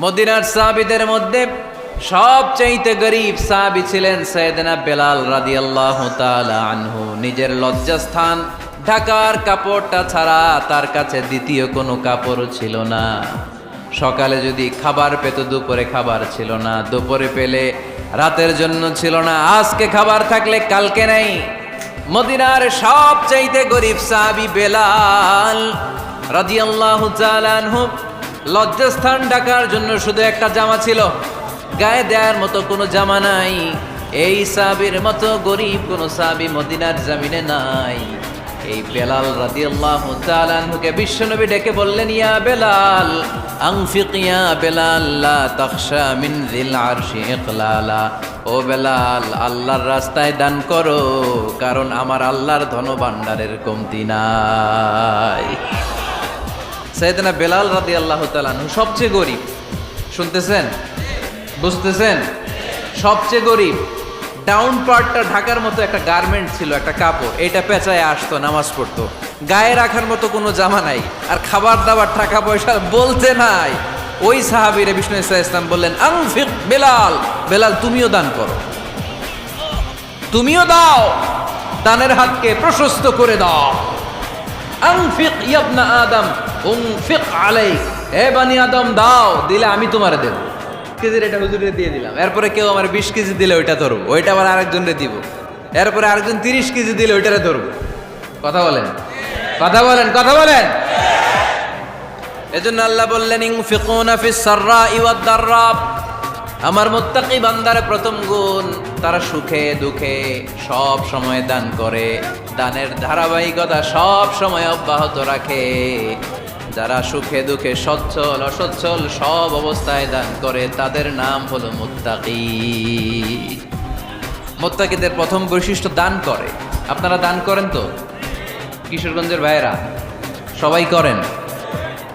মদিনার সাহাবীদের মধ্যে সবচাইতে গরীব সাহাবী ছিলেন সাইয়েদনা বেলাল রাদিয়াল্লাহু তাআলা আনহু। নিজের লজ্জাস্থান ঢাকার কাপড়টা ছাড়া তার কাছে দ্বিতীয় কোনো কাপড় ছিল না। সকালে যদি খাবার পেত, দুপুরে খাবার ছিল না, দুপুরে পেলে রাতের জন্য ছিল না, আজকে খাবার থাকলে কালকে নাই। মদিনার সবচাইতে গরীব সাহাবী বেলাল রাদিয়াল্লাহু তাআলা আনহু, লজ্জাস্থান ঢাকার জন্য শুধু একটা জামা ছিল, গায়ে দেওয়ার মতো কোনো জামা নাই। এই সাহাবীর মতো গরীব কোনো সাহাবী মদিনার জমিনে নাই। এই বেলাল রাদিয়াল্লাহু তাআলা আনহুকে বিশ্বনবী ডেকে বললেন, ইয়া বেলাল আনফিক ইয়া বেলাল লা তাখশা মিন যিল আরশি ইকলালা। ও বেলাল, আল্লাহর রাস্তায় দান করো, কারণ আমার আল্লাহর ধনভাণ্ডারের কমতি নাই। সাইয়েদনা বেলাল রাদিয়াল্লাহু তাআলা আনহু সবচেয়ে গরীব। শুনতেছেন, বুঝতেছেন? সবচেয়ে গরীব। ডাউন পার্টটা ঢাকার মতো একটা গার্মেন্ট ছিল, একটা কাপড়, এটা পেঁচায় আসতো, নামাজ পড়তো। গায়ে রাখার মতো কোনো জামা নাই, আর খাবার দাবার টাকা পয়সা বলতে নাই। ওই সাহাবীরে বিষ্ণু ইসা ইসলাম বললেন, আনফিক বেলাল, বেলাল তুমিও দান করো, তুমিও দাও, দানের হাতকে প্রশস্ত করে দাও। আনফিক ইবনা আদম উনফিক আলাইক, হে বানি আদম দাও, দিলে আমি তোমারে দেব। কেজির এটা হুজুরে দিয়ে দিলাম, এরপরে কেউ আমার 20 কেজি দিলে ওইটা ধরবো, ওইটা আবার আরেকজনরে দিব, এরপরে আরেকজন 30 কেজি দিলে ওইটারে ধরবো। কথা বলেন, কথা বলেন, কথা বলেন। এজন্য আল্লাহ বললেন, ইনফিকুনা ফিস সাররাই ওয়াদ দাররা। আমার মুত্তাকি বান্দার প্রথম গুণ, তারা সুখে দুঃখে সব সময় দান করে, দানের ধারাবাহিকতা সব সময় অব্যাহত রাখে। যারা সুখে দুঃখে সচ্ছল অসচ্ছল সব অবস্থায় দান করে, তাদের নাম হলো মুত্তাকি। মুত্তাকিদের প্রথম বৈশিষ্ট্য দান করে। আপনারা দান করেন তো? কিশোরগঞ্জের ভাইয়েরা সবাই করেন,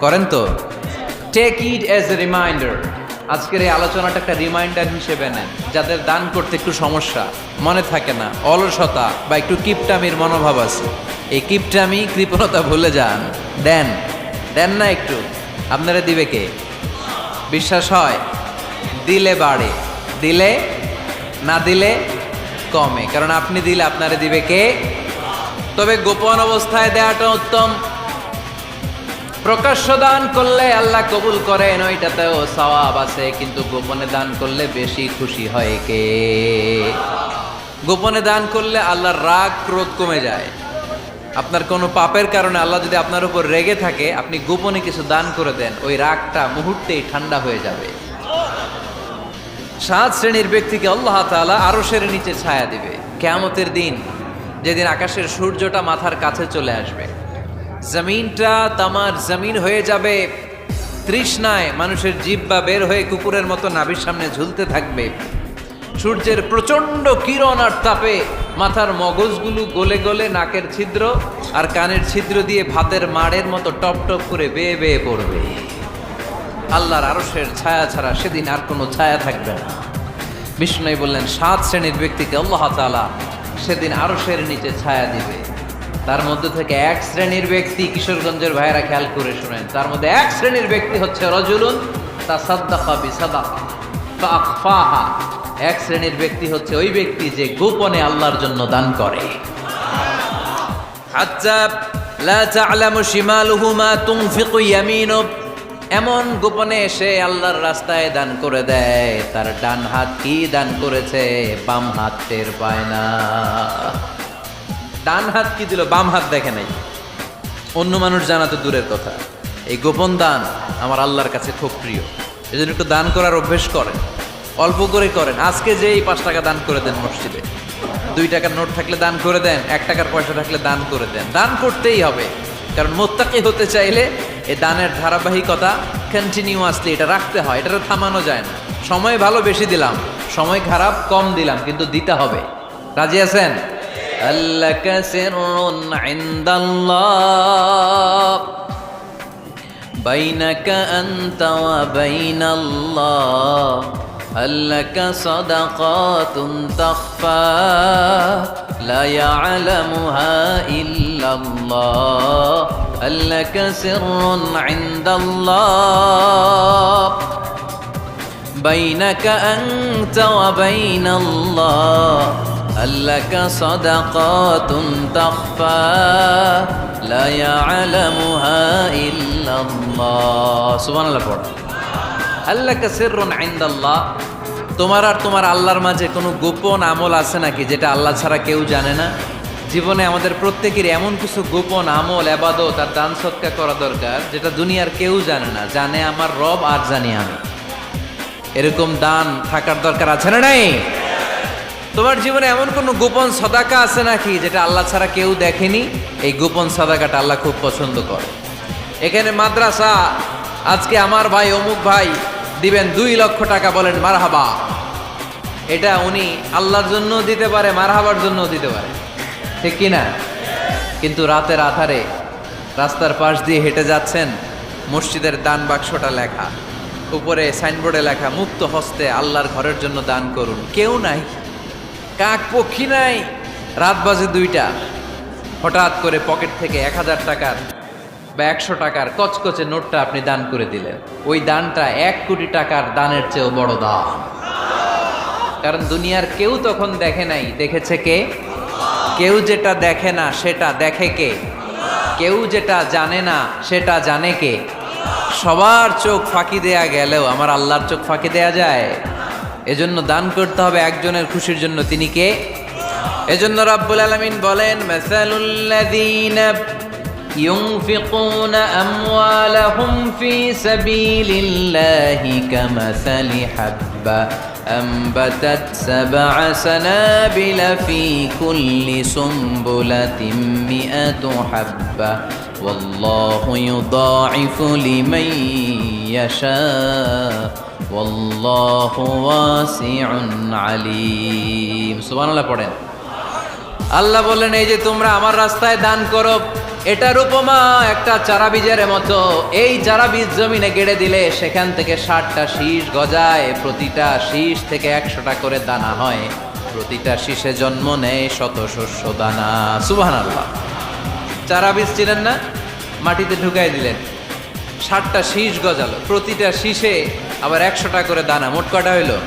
করেন তো? Take it as a reminder. আজকের এই আলোচনাটা একটা রিমাইন্ডার হিসেবে নেন। যাদের দান করতে একটু সমস্যা, মনে থাকে না, অলসতা বা একটু কিপটামির মনোভাব আছে, এই কিপটামি কৃপণতা ভুলে যান, দেন। দেন না একটু, আপনারা দিবে কে? বিশ্বাস হয়? দিলে বাড়ে, দিলে না দিলে কমে, কারণ আপনি দিলে আপনারা দিবে কে? তবে গোপন অবস্থায় দেওয়াটা উত্তম। প্রকাশ্য দান করলে আল্লাহ কবুল করেন, ওইটাতেও সওয়াব আছে, কিন্তু গোপনে দান করলে বেশি খুশি হয় কে? গোপনে দান করলে আল্লাহর রাগ ক্রোধ কমে যায়। আপনার কোনো পাপের কারণে আল্লাহ যদি আপনার উপর রেগে থাকে, আপনি গোপনে কিছু দান করে দেন, ওই রাগটা মুহূর্তেই ঠান্ডা হয়ে যাবে। 7 শ্রেণীর ব্যক্তিকে আল্লাহ তাআলা আরশের নিচে ছায়া দিবে কিয়ামতের দিন, যেদিন আকাশের সূর্যটা মাথার কাছে চলে আসবে, জমিনটা তামার জমিন হয়ে যাবে, তৃষ্ণায় মানুষের জিহ্বা বের হয়ে কুকুরের মতো নাভির সামনে ঝুলতে থাকবে। সূর্যের প্রচণ্ড কিরণ আর তাপে মাথার মগজগুলো গলে গলে নাকের ছিদ্র আর কানের ছিদ্র দিয়ে ভাতের মাড়ের মতো টপ টপ করে বেয়ে বেয়ে পড়বে। আল্লাহর আরশের ছায়া ছাড়া সেদিন আর কোনো ছায়া থাকবে না। বিষ্ণু বললেন, 7 শ্রেণীর ব্যক্তিকে আল্লাহ তাআলা সেদিন আরশের নিচে ছায়া দিবে। তার মধ্যে থেকে 1 শ্রেণীর ব্যক্তি, কিশোরগঞ্জের ভাইয়েরা খেয়াল করে শুনেন, তার মধ্যে 1 শ্রেণীর ব্যক্তি হচ্ছে রাজুলুন তাসাদ্দাকা বিসাদাকা ফাআখফাহা। 1 শ্রেণীর ব্যক্তি হচ্ছে ওই ব্যক্তি যে গোপনে আল্লাহর জন্য দান করে। হাত্তা লা তা'লামু শিমালুহু মা তুনফিকু ইয়ামিনু, এমন গোপনে এসে আল্লাহর রাস্তায় দান করে দেয়, তার ডান হাত কি দান করেছে বাম হাত টের পায় না। ডান হাত কি দিল, বাম হাত দেখে নাই। অন্য মানুষ জানা তো দূরের কথা, এই গোপন দান আমার আল্লাহর কাছে খুব প্রিয়। এই জন্য একটু দান করার অভ্যেস করেন, অল্প করে করেন। আজকে যেই 5 টাকা দান করে দেন মসজিদে, 2 টাকার নোট থাকলে দান করে দেন, 1 টাকার পয়সা থাকলে দান করে দেন। দান করতেই হবে, কারণ মুত্তাকি হতে চাইলে এই দানের ধারাবাহিকতা কন্টিনিউয়াসলি এটা রাখতে হয়, এটা থামানো যায় না। সময় ভালো বেশি দিলাম, সময় খারাপ কম দিলাম, কিন্তু দিতে হবে। রাজি আছেন? আল্লাকা সিররুন ইনদাল্লাহ বাইনাকা আনতা ওয়া বাইনাল্লাহ, আল্লাকা সাদাকাতুন তাখফা লা ইয়ালামুহা ইল্লাল্লাহ, আল্লাকা সিররুন ইনদাল্লাহ। বাইনাকা আনতা ওয়া বাইনাল্লাহ আল্লাকা সাদাকাতুন তাখফা লা ইয়ালামুহা ইল্লাল্লাহ। সুবহানাল্লাহ পড়। আল্লাকা সিররুন ইনদাল্লাহ, তোমার আর তোমার আল্লাহর মাঝে কোনো গোপন আমল আছে নাকি যেটা আল্লাহ ছাড়া কেউ জানে না? জীবনে আমাদের প্রত্যেকের এমন কিছু গোপন আমল, ইবাদত আর দান সদকা করা দরকার যেটা দুনিয়ার কেউ জানে না, জানে আমার রব আর জানি আমি। এরকম দান থাকার দরকার আছে না নাই? তোমার জীবনে এমন কোনো গোপন সদাকা আছে নাকি যেটা আল্লাহ ছাড়া কেউ দেখেনি? এই গোপন সদাকাটা আল্লাহ খুব পছন্দ করে। এখানে মাদ্রাসা, আজকে আমার ভাই অমুক ভাই দিবেন 2 লক্ষ টাকা, বলেন মারহাবা। এটা উনি আল্লাহর জন্য দিতে পারে, মারহাবার জন্য দিতে পারে, ঠিক কি না? কিন্তু রাতের আধারে রাস্তার পাশ দিয়ে হেঁটে যাচ্ছেন, মসজিদের দান বাক্সটা লেখা, উপরে সাইনবোর্ডে লেখা মুক্ত হস্তে আল্লাহর ঘরের জন্য দান করুন। কেউ নাই, কাক পক্ষী নাই। রাত বাজে 2টা, হঠাৎ করে পকেট থেকে 1000 টাকার বা 100 টাকার কচকচে নোটটা আপনি দান করে দিলেন। ওই দানটা 1 কোটি টাকার দানের চেয়েও বড় দান। কারণ দুনিয়ার কেউ তখন দেখে নাই, দেখেছে কে? কেউ যেটা দেখে না সেটা দেখে কে? কেউ যেটা জানে না সেটা জানে কে? সবার চোখ ফাঁকি দেয়া গেলেও আমার আল্লাহর চোখ ফাঁকি দেয়া যায়? এজন্য দান করতে হবে একজনের খুশির জন্য, তিনি কে? এজন্য রাব্বুল আলামিন বলেন, মাসালুল্লাযীনা ইউনফিকুনা আমওয়ালাহুম ফি সাবিলিল্লাহি কামাসালি হাব্বা أنبتت 7 سنابل في كل سنبلة 100 حبة والله يضاعف لمن يشاء والله واسع عليم। সুবহানাল্লাহ পড়েন। আল্লাহ বলেন, এই যে তোমরা আমার রাস্তায় দান করো, এটার উপমা একটা চারা বীজের মতো। এই চারা বীজ জমিনে গেড়ে দিলে সেখান থেকে 60টা শীষ গজায়, প্রতিটা শীষ থেকে 100টা করে দানা হয়, প্রতিটা শীষে জন্ম নেয় শত শস্য দানা। সুবহানাল্লাহ। চারা বীজ ছিলেন না, মাটিতে ঢুকাই দিলেন, 60টা শীষ গজালো, প্রতিটা শীষে আবার 100টা করে দানা, মোট কটা হইলো?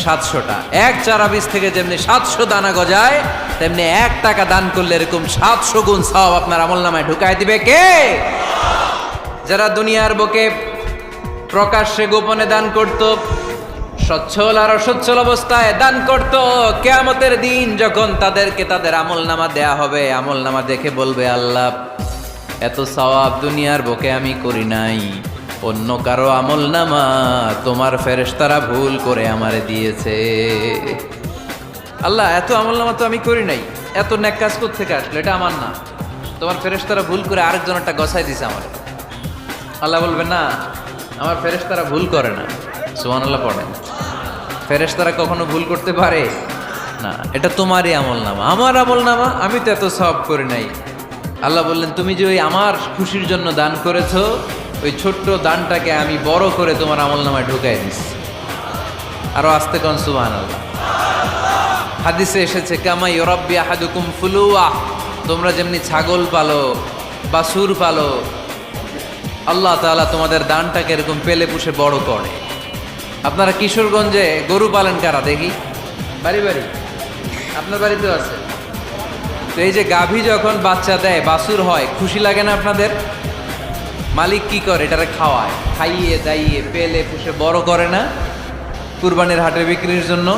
700টা। এক চারা বীজ থেকে যেমনি 700 দানা গজায়, তেমনি 1 টাকা দান করলে এরকম 700 গুণ সওয়াব আপনার আমলনামায় ঢুকাই দিবে কে? যারা দুনিয়ার বুকে প্রকাশ্যে গোপনে দান করত, সচ্ছল আর অসচ্ছল অবস্থায় দান করত, কিয়ামতের দিন যখন তাদেরকে তাদের আমলনামা দেয়া হবে, আমলনামা দেখে বলবে, আল্লাহ এত সওয়াব দুনিয়ার বুকে আমি করি নাই, অন্য কারো আমলনামা তোমার ফেরেশতারা ভুল করে আমারে দিয়েছে। আল্লাহ এত আমলনামা তো আমি করি নাই, এত নেক কাজ কোত্থেকে আসলো? এটা আমার না, তোমার ফেরেশতারা ভুল করে আরেকজনেরটা গছাই দিছে আমার। আল্লাহ বলবে, না, আমার ফেরেশতারা ভুল করে না। সুবহানাল্লাহ পড়েন। ফেরেশতারা কখনো ভুল করতে পারে না, এটা তোমারই আমলনামা, আমার আমলনামা, আমি তো এত সওয়াব করি নাই। আল্লাহ বললেন, তুমি যে ওই আমার খুশির জন্য দান করেছো, ওই ছোট্ট দানটাকে আমি বড় করে তোমার আমলনামায় ঢুকাই দিচ্ছি। আরো আস্তে কোন সুবহানাল্লাহ। হাদিসে এসেছে, কামা ইউরাব্বি আহাদুকুম ফুলুয়া, তোমরা যেমনি ছাগল পালো, বাছুর পালো, আল্লাহ তাআলা তোমাদের দানটাকে এরকম পেলে পুষে বড় করে। আপনারা কিশোরগঞ্জে গরু পালেন কারা দেখি? বাড়ি বাড়ি, আপনার বাড়িতেও আছে। তো এই যে গাভী যখন বাচ্চা দেয়, বাছুর হয়, খুশি লাগে না আপনাদের? মালিক কি করে? এটারে খাওয়ায়, খাইয়ে দাইয়ে পেলে পুষে বড় করে না? কুরবানির হাটে বিক্রির জন্য।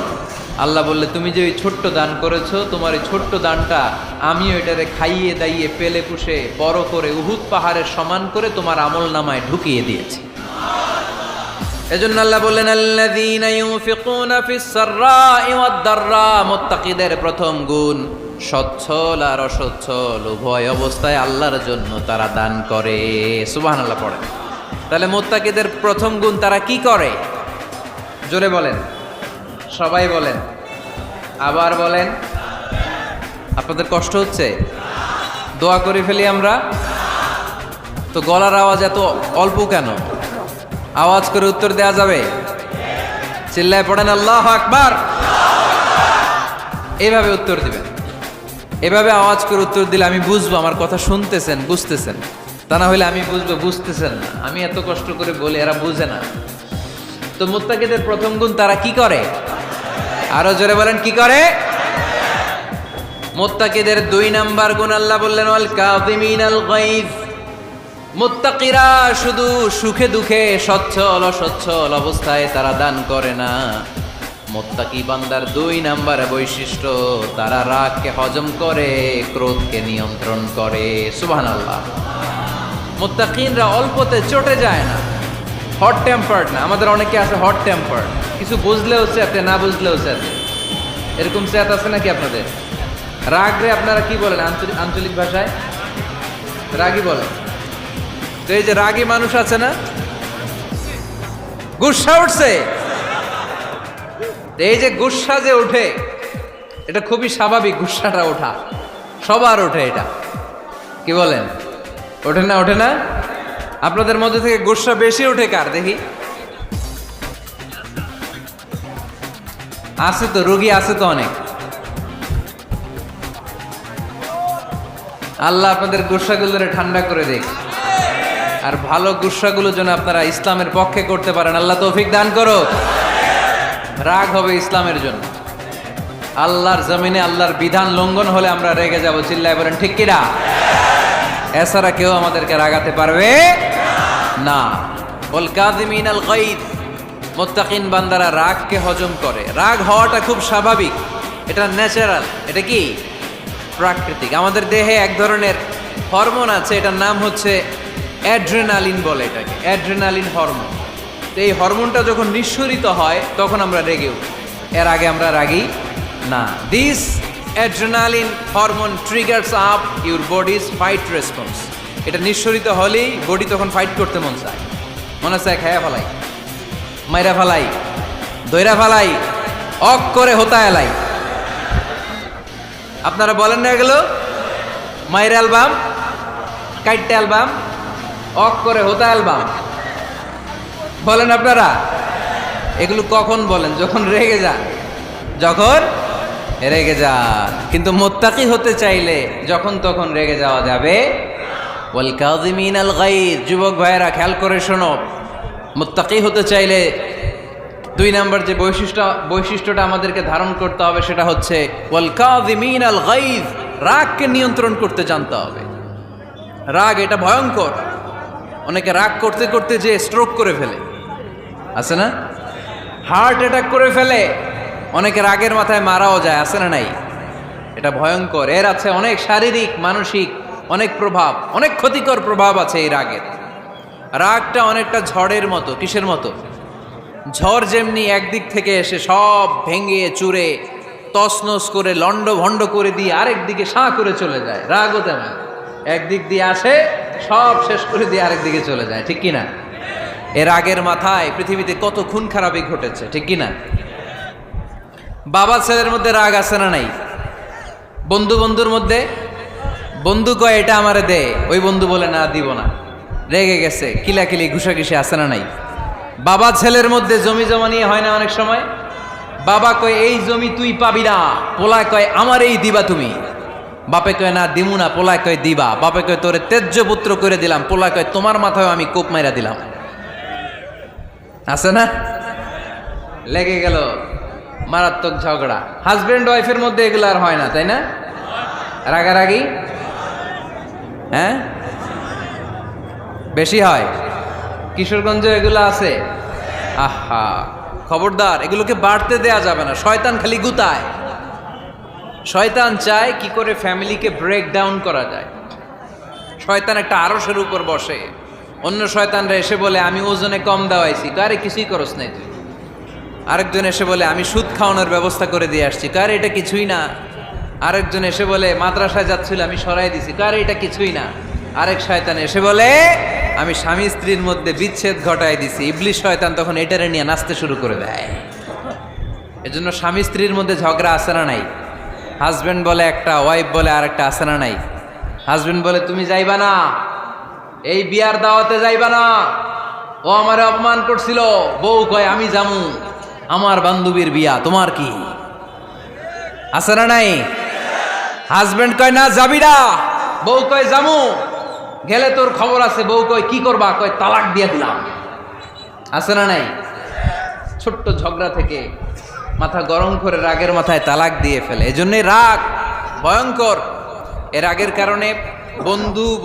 আল্লাহ বললে, তুমি যে ওই ছোট্ট দান করেছো, তোমার এই ছোট্ট দানটা আমিও এটারে খাইয়ে দাইয়ে পেলে পুষে বড় করে উহুদ পাহাড়ের সমান করে তোমার আমলনামায় ঢুকিয়ে দিয়েছি। এজন্য আল্লাহ বললেন, আল্লাযীনা ইউনফিকুনা ফিস সাররাই ওয়াদ দাররা, মুত্তাকিদের প্রথম গুণ সচ্ছল আর অসচ্ছল উভয় অবস্থায় আল্লাহর জন্য তারা দান করে। সুবহানাল্লাহ পড়েন। তাহলে মুত্তাকিদের প্রথম গুণ, তারা কি করে? জোরে বলেন, সবাই বলেন, আবার বলেন। আপনাদের কষ্ট হচ্ছে? দোয়া করে ফেলি আমরা তো। গলার আওয়াজ এত অল্প কেন? আওয়াজ করে উত্তর দেয়া যাবে? চিল্লায় পড়েন আল্লাহু আকবার। এইভাবে উত্তর দিবেন, এভাবে আওয়াজ করে উত্তর দিলে আমি বুঝবো আমার কথা শুনতেছেন, বুঝতেছেন। তা না হলে আমি বুঝবো বুঝতেছেন না, আমি এত কষ্ট করে বলি এরা বুঝে না। তো মুত্তাকিদের প্রথম গুণ, তারা কি করে? আরো জোরে বলেন, কি করে? মুত্তাকিদের 2 নাম্বার গুণ আল্লাহ বললেন ওয়াল কাযিমিনাল গায়জ। মুত্তাকিরা শুধু সুখে দুঃখে সচ্ছল অসচ্ছল অবস্থায় তারা দান করে না। মুত্তাকি বান্দার 2 নাম্বার বৈশিষ্ট্য, তারা রাগকে হজম করে, ক্রোধকে নিয়ন্ত্রণ করে। সুবহানাল্লাহ। মুত্তাকিনরা অল্পতে চটে যায় না, হট টেম্পার্ড না। আমাদের অনেকে আছে হট টেম্পার্ড, কিছু বুঝলেও চেতে, না বুঝলেও চেতে। এরকম চেত আছে নাকি আপনাদের? রাগরে আপনারা কি বলেন আঞ্চলিক ভাষায়? রাগী বলেন। তো এই যে রাগী মানুষ আছে না, গুসা উঠছে, এই যে গুসা যে ওঠে, এটা খুবই স্বাভাবিক। গুসাটা ওঠা সবার ওঠে, এটা কি বলেন? ওঠে না? ওঠে না? আপনাদের মধ্যে থেকে গুসা বেশি ওঠে কার দেখি? আছে তো, রোগী আছে তো অনেক। আল্লাহ আপনাদের গুসাগুলোরে ঠান্ডা করে দেখ, আর ভালো গুসাগুলো যেন আপনারা ইসলামের পক্ষে করতে পারেন। আল্লাহ তৌফিক দান করো। রাগ হবে ইসলামের জন্য। আল্লাহর জমিনে আল্লাহর বিধান লঙ্ঘন হলে আমরা রেগে যাব। চিল্লায় বলেন ঠিক কিনা? এছাড়া কেউ আমাদেরকে রাগাতে পারবে না। ওয়াল কাযিমিনাল গায়জ। মুত্তাকিন বান্দারা রাগকে হজম করে। রাগ হওয়াটা খুব স্বাভাবিক, এটা ন্যাচারাল। এটা কি? প্রাকৃতিক। আমাদের দেহে এক ধরনের হরমোন আছে, এটার নাম হচ্ছে অ্যাড্রেনালিন বলে এটাকে, অ্যাড্রেনালিন হরমোন। তো এই হরমোনটা যখন নিঃসরিত হয় তখন আমরা রেগে উঠি, এর আগে আমরা রাগি না। This adrenaline hormone triggers up your bodies fight response. এটা নিঃসরিত হলেই বডি তখন ফাইট করতে মন চায়, মনে চায় খায়া ফেলাই, মাইরা ফেলাই, দইরা ফেলাই, অক করে হোতা এলাই। আপনারা বলেন না এগুলো? মাইরা অ্যালবাম, কাইটটা অ্যালবাম, অক করে হোতা অ্যালবাম বলেন আপনারা? এগুলো কখন বলেন? যখন রেগে যান, যখন রেগে যান। কিন্তু মুত্তাকি হতে চাইলে যখন তখন রেগে যাওয়া যাবে। ওয়াল কাযিমিনাল গায়জ। যুবক ভাইয়েরা খেয়াল করে শোনো, মুত্তাকি হতে চাইলে 2 নাম্বার যে বৈশিষ্ট্যটা আমাদেরকে ধারণ করতে হবে সেটা হচ্ছে ওয়াল কাযিমিনাল গায়জ। রাগকে নিয়ন্ত্রণ করতে জানতে হবে। রাগ এটা ভয়ঙ্কর। অনেকে রাগ করতে করতে যে স্ট্রোক করে ফেলে, আছে না? হার্ট অ্যাটাক করে ফেলে। অনেকে রাগের মাথায় মারাও যায়, আছে না নাই? এটা ভয়ঙ্কর। এর আছে অনেক শারীরিক মানসিক অনেক প্রভাব, অনেক ক্ষতিকর প্রভাব আছে এই রাগের। রাগটা অনেকটা ঝড়ের মতো। কিসের মতো? ঝড় যেমনি একদিক থেকে এসে সব ভেঙে চুরে তছনছ করে লন্ড ভন্ড করে দিয়ে আরেক দিকে সাঁ করে চলে যায়, রাগও তেমন একদিক দিয়ে আসে সব শেষ করে দিয়ে আরেক দিকে চলে যায়, ঠিক কিনা? এর আগের মাথায় পৃথিবীতে কত খুন খারাপি ঘটেছে, ঠিক কিনা? বাবা ছেলের মধ্যে রাগ আছে না নাই? বন্ধু বন্ধুর মধ্যে, বন্ধু কয় এটা আমারে দে, ওই বন্ধু বলে না দিব না, রেগে গেছে, কিলাকিলি ঘুষাঘুষি আছে না নাই? বাবা ছেলের মধ্যে জমি জমা নিয়ে হয় না অনেক সময়? বাবা কয় এই জমি তুই পাবি না, পোলায় কয় আমার এই দিবা তুমি। বাপে কয় না দিমু না, পোলায় কয় দিবা। বাপে কয় তোরে তেজ্য পুত্র করে দিলাম, পোলায় কয় তোমার মাথায় আমি কোপ মাইরা দিলাম। আছে না? লেগে গেল, মারাত্মক ঝগড়া। হাজবেন্ড ওয়াইফের মধ্যে এগুলো আর হয় না, তাই না? রাগারাগি হ্যাঁ বেশি হয়। কিশোরগঞ্জে এগুলো আছে। আহা, খবরদার, এগুলোকে বাড়তে দেয়া যাবে না। শয়তান খালি গুতায়। শয়তান চায় কি করে ফ্যামিলিকে ব্রেক ডাউন করা যায়। শয়তান একটা আরশের উপর বসে, অন্য শয়তানরা এসে বলে আমি ওজনে কম দেওয়াইছি, কারে কিছুই করস নাই তুই। আরেকজন এসে বলে আমি সুদ খাওয়ানোর ব্যবস্থা করে দিয়ে আসছি, কারে এটা কিছুই না। আরেকজন এসে বলে মাদ্রাসায় যাচ্ছিল আমি সরাই দিছি, কারে এটা কিছুই না। আরেক শয়তান এসে বলে আমি স্বামী স্ত্রীর মধ্যে বিচ্ছেদ ঘটাই দিছি। ইবলিশ শয়তান তখন এটারে নিয়ে নাচতে শুরু করে দেয়। এজন্য স্বামী স্ত্রীর মধ্যে ঝগড়া আছে না নাই? হাজবেন্ড বলে একটা, ওয়াইফ বলে আরেকটা, আছে না নাই? হাজবেন্ড বলে তুমি যাইবা না, এই বিয়ার দাওয়াতে যাইবা না, ও আমারে অপমান করছিল। বউ কয় আমি যামু, আমার বান্ধবীর বিয়া, তোমার কি? আছে না নাই? হাজবেন্ড কয় না যাবি না, বউ কয় যামু, গেলে তোর খবর আছে। বউ কয় কি করবা? কয় তালাক দিয়ে দিলাম। আছে না নাই? ছোট্ট ঝগড়া থেকে মাথা গরম করে রাগের মাথায় তালাক দিয়ে ফেলে। এজন্যই রাগ ভয়ঙ্কর। এর রাগের কারণে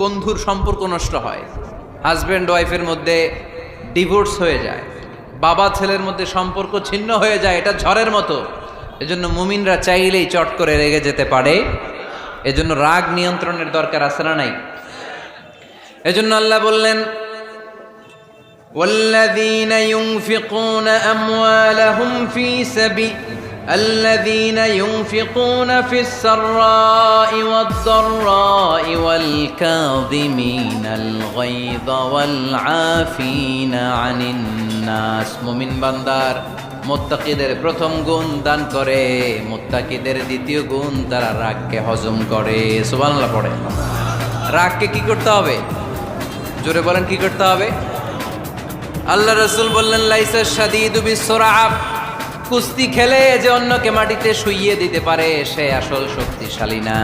বন্ধুর সম্পর্ক নষ্ট হয়, হাজব্যান্ড ওয়াইফের মধ্যে ডিভোর্স হয়ে যায়, বাবা ছেলের মধ্যে সম্পর্ক ছিন্ন হয়ে যায়। এটা ঝড়ের মতো। এজন্য মুমিনরা চাইলেই চট করে রেগে যেতে পারে। এজন্য রাগ নিয়ন্ত্রণের দরকার আছে না নাই? এজন্য আল্লাহ বললেন, والذين ينفقون أموالهم في سبيل الذين ينفقون في السراء والضراء والكاظمين الغيظ والعافين عن الناس। মুমিন বান্দার মুত্তাকিদের প্রথম গুণ দান করে, মুত্তাকিদের দ্বিতীয় গুণ তারা রাগকে হজম করে। সুবহানাল্লাহ পড়ে। রাগকে কি করতে হবে? জোরে বলেন, কি করতে হবে? আল্লাহ রাসূল বললেন, লাইসা শাদীদু বিসসুরআ, কুস্তি খেলে যে অন্যকে মাটিতে শুইয়ে দিতে পারে সে আসল শক্তিশালী না।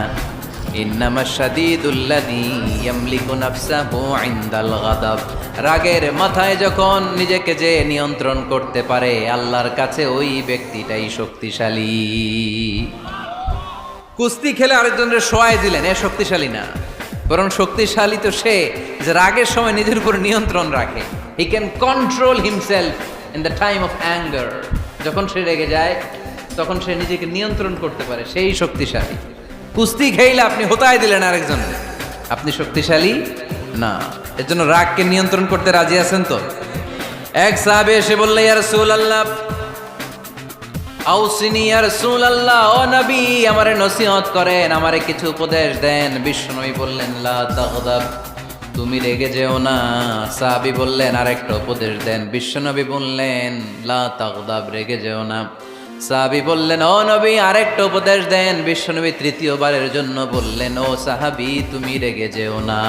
ইন্নামা শাদীদুল্লাযী ইয়ামলিকু নাফসাহু ইনদাল গাদাব, রাগের মাথায় যখন নিজেকে যে নিয়ন্ত্রণ করতে পারে আল্লাহর কাছে ওই ব্যক্তিটাই শক্তিশালী। কুস্তি খেলে আরেকজনের শোয়াই দিলেন, এ শক্তিশালী না। বরং শক্তিশালী তো সে যে রাগের সময় নিজের উপর নিয়ন্ত্রণ রাখে। He can control himself in the time of anger. যখন সে রেগে যায় তখন সে নিজেকে নিয়ন্ত্রণ করতে পারে, সেই শক্তিশালী। কুস্তি খেইলে আপনি হোতায় দিলেন আরেকজনকে, আপনি শক্তিশালী না। এর জন্য রাগকে নিয়ন্ত্রণ করতে রাজি আছেন তো? এক সাহাবী এসে বলল, ইয়া রাসূলুল্লাহ আউসিনি ইয়া রাসূলুল্লাহ, ও নবী আমারে নসিহত করেন, আমারে কিছু উপদেশ দেন। বিশ্বনবী বললেন, লা তাগদাব, তুমি রেগে যেও না। সাহাবী বললেন, আরেকটা উপদেশ দেন। বিশ্বনবী বললেন, লা তাগদাব, রেগে যেও না। সাহাবী বললেন, ও নবী আরেকটা উপদেশ দেন। বিশ্বনবী তৃতীয়বারের জন্য বললেন, ও সাহাবী তুমি রেগে যেও না,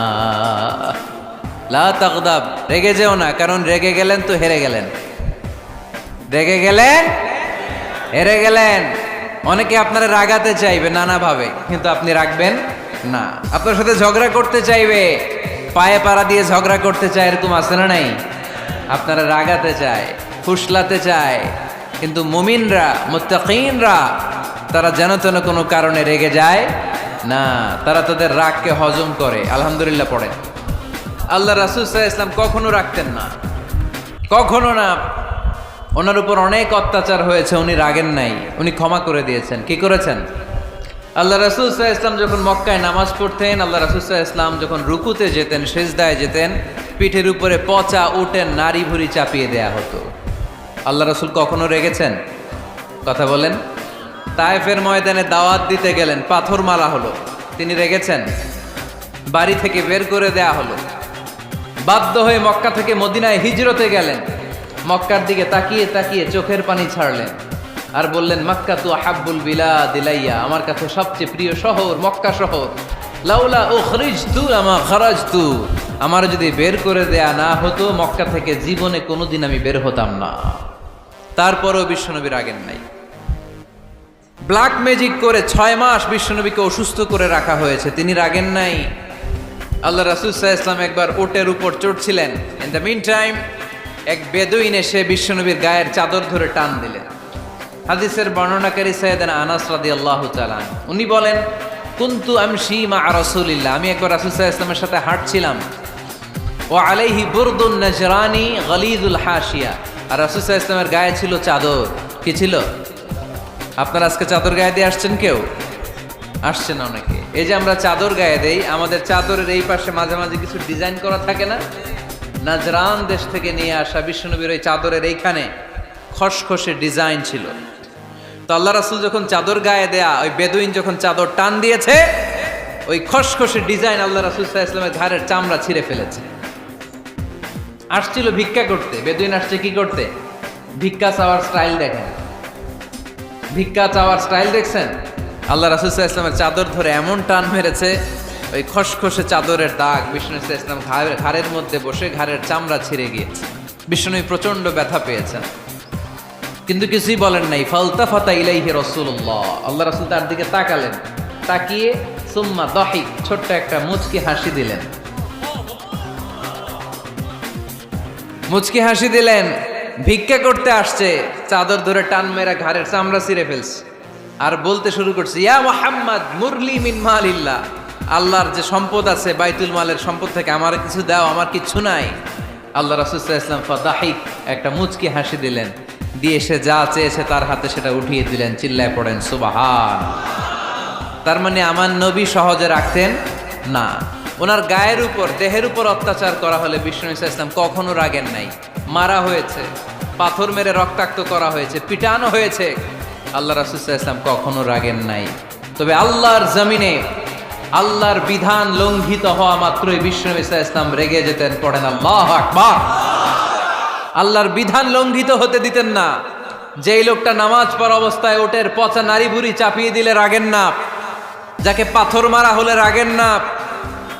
লা তাগদাব, রেগে যেও না। কারণ রেগে গেলেন তো হেরে গেলেন, রেগে গেলেন হেরে গেলেন। অনেকে আপনারা রাগাতে চাইবে নানাভাবে, কিন্তু আপনি রাখবেন না। আপনার সাথে ঝগড়া করতে চাইবে, পায়ে পাড়া দিয়ে ঝগড়া করতে চায়, এরকম আছে না নাই? আপনারা রাগাতে চায়, ফুসলাতে চায়, কিন্তু মুমিনরা মুত্তাকিনরা তারা যেন তেন কোনো কারণে রেগে যায় না, তারা তাদের রাগকে হজম করে। আলহামদুলিল্লাহ পড়ে। আল্লাহ রাসূল সাল্লাল্লাহু আলাইহি ওয়াসাল্লাম কখনো রাখতেন না, কখনো না। ওনার উপর অনেক অত্যাচার হয়েছে, উনি রাগেন নাই, উনি ক্ষমা করে দিয়েছেন। কি করেছেন? আল্লাহ রাসূল সাল্লাল্লাহু আলাইহি ওয়াসাল্লাম যখন মক্কায় নামাজ পড়তেন, আল্লাহ রাসূল সাল্লাল্লাহু আলাইহি ওয়াসাল্লাম যখন রুকুতে যেতেন, সিজদায় যেতেন, পিঠের উপরে পচা উটের নাড়ি ভুঁড়ি চাপিয়ে দেয়া হতো। আল্লাহ রাসূল কখনো রেগেছেন? কথা বলেন। তায়েফের ময়দানে দাওয়াত দিতে গেলেন, পাথর মারা হলো, তিনি রেগেছেন? বাড়ি থেকে বের করে দেয়া হলো, বাধ্য হয়ে মক্কা থেকে মদিনায় হিজরতে গেলেন। মক্কার দিকে তাকিয়ে তাকিয়ে চোখের পানি ছাড়লেন আর বললেন, মক্কা তু আহাব্বুল বিলাদ ইলাইয়া, আমার কাছে সবচেয়ে প্রিয় শহর মক্কা শহর। লাউলা উখরিজতু আমা খারাজতু, আমার যদি বের করে দেয়া না হতো মক্কা থেকে জীবনে কোনোদিন আমি বের হতাম না। তারপরেও বিশ্বনবী রাগেন নাই। ব্ল্যাক ম্যাজিক করে 6 মাস বিশ্বনবীকে অসুস্থ করে রাখা হয়েছে, তিনি রাগেন নাই। আল্লাহ রাসূল সাল্লাল্লাহু আলাইহি ওয়াসাল্লাম একবার উটের উপর চড়ছিলেন। ইন দ্য মিন টাইম এক বেদুইন এসে বিশ্বনবীর গায়ের চাদর ধরে টান দিলেন। হাদিসের বর্ণনাকারী সাইয়েদনা আনাস রাদিয়াল্লাহু তাআলা উনি বলেন, কুনতু আমশি মা রাসূলিল্লাহ, আমি একবার রাসূল সাল্লাল্লাহু আলাইহি ওয়াসাল্লামের সাথে হাঁটছিলাম। ওয়া আলাইহি বুরদুন নাজরানি গলিদুল হাশিয়া, আর রাসূল সাল্লাল্লাহু আলাইহি ওয়াসাল্লামের গায়ে ছিল চাদর। কি ছিল? আপনারা আজকে চাদর গায়ে দিয়ে আসছেন? কেউ আসছেন? অনেকে। এই যে আমরা চাদর গায়ে দেই, আমাদের চাদরের এই পাশে মাঝে মাঝে কিছু ডিজাইন করা থাকে না? নাজরান দেশ থেকে নিয়ে আসা বিশ্বনবীর ওই চাদরের এইখানে খসখসে ডিজাইন ছিল। তো আল্লাহ রাসূল যখন চাদর গায়ে দেয়া, ওই বেদুইন যখন চাদর টান দিয়েছে, ওই খসখসে ডিজাইন আল্লাহ রাসূল সাল্লাল্লাহু আলাইহি ওয়াসাল্লামের ঘাড়ের চামড়া ছিঁড়ে ফেলেছে। আসছিল ভিক্ষা করতে, বেদুইন আসছে কি করতে? ভিক্ষা চাওয়ার স্টাইল দেখেন, ভিক্ষা চাওয়ার স্টাইল দেখছেন? আল্লাহ রাসূল সাল্লাল্লাহু আলাইহি ওয়াসাল্লামের চাদর ধরে এমন টান মেরেছে, ওই খসখসে চাদরের দাগ বিষ্ণু ইসলাম ঘাড়ের মধ্যে বসে ঘাড়ের চামড়া ছিঁড়ে গিয়েছে। বিষ্ণু প্রচন্ড ব্যথা পেয়েছেন, কিন্তু কিছুই বলেন নাই। ফালতাফাতা ইলাইহি রাসূলুল্লাহ, আল্লাহ রাসূল তার দিকে তাকালেন, তাকিয়ে সুম্মা দাহিক, ছোট্ট একটা মুচকি হাসি দিলেন। মুচকি হাসি দিলেন। ভিক্ষা করতে আসছে, চাদর ধরে টান মেরা ঘাড়ের চামড়া ছিঁড়ে ফেলছে আর বলতে শুরু করছে, ইয়া মুহাম্মদ মুরলি মিন মালিল্লাহ, আল্লাহর যে সম্পদ আছে বাইতুল মালের সম্পদ থেকে আমার কিছু দাও, আমার কিছু নাই। আল্লাহ রাসূল সাল্লাল্লাহু আলাইহি ওয়াসাল্লাম ফাদাহিক, একটা মুচকি হাসি দিলেন, দিয়ে সে যা চেয়েছে তার হাতে সেটা উঠিয়ে দিলেন। চিল্লায় পড়েন সুবহান। তার মানে আমার নবী সহজে রাখতেন না। ওনার গায়ের উপর, দেহের উপর অত্যাচার করা হলে বিষ্ণু ইসলাম কখনো রাগেন নাই। মারা হয়েছে, পাথর মেরে রক্তাক্ত করা হয়েছে, পিটানো হয়েছে, আল্লাহ রাসূল সাল্লাল্লাহু আলাইহি ওয়াসাল্লাম কখনো রাগেন নাই। তবে আল্লাহর জমিনে আল্লাহর বিধান লঙ্ঘিত হওয়া মাত্রই বিষ্ণু ইসলাম রেগে যেতেন। পড়েন আল্লাহু আকবার। আল্লাহর বিধান লঙ্ঘিত হতে দিতেন না। যেই লোকটা নামাজ পড়া অবস্থায় ওটের পচা নারী বুড়ি চাপিয়ে দিলে রাগেন না, যাকে পাথর মারা হলে রাগেন না,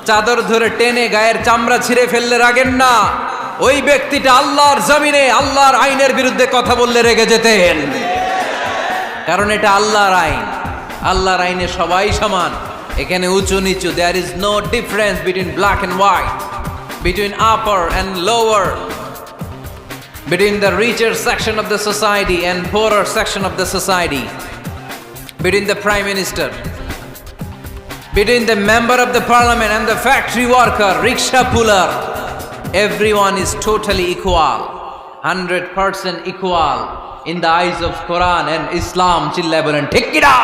চাদর ধরে টেনে গায়ের চামড়া ছিঁড়ে ফেললে রাগেন না, ওই ব্যক্তিটা আল্লাহর জমিনে আল্লাহর আইনের বিরুদ্ধে কথা বললে রেগে যেতেন। কারণ এটা আল্লাহর আইন, আল্লাহর আইনে সবাই সমান। এখানে উঁচু নিচু, there is no difference between black and white, between upper and lower, between the richer section of the society and poorer section of the society, between the prime minister, between the member of the parliament and the factory worker, rickshaw puller, everyone is totally equal, 100% equal in the eyes of Quran and Islam. Chilla bolen, ঠিক কি না?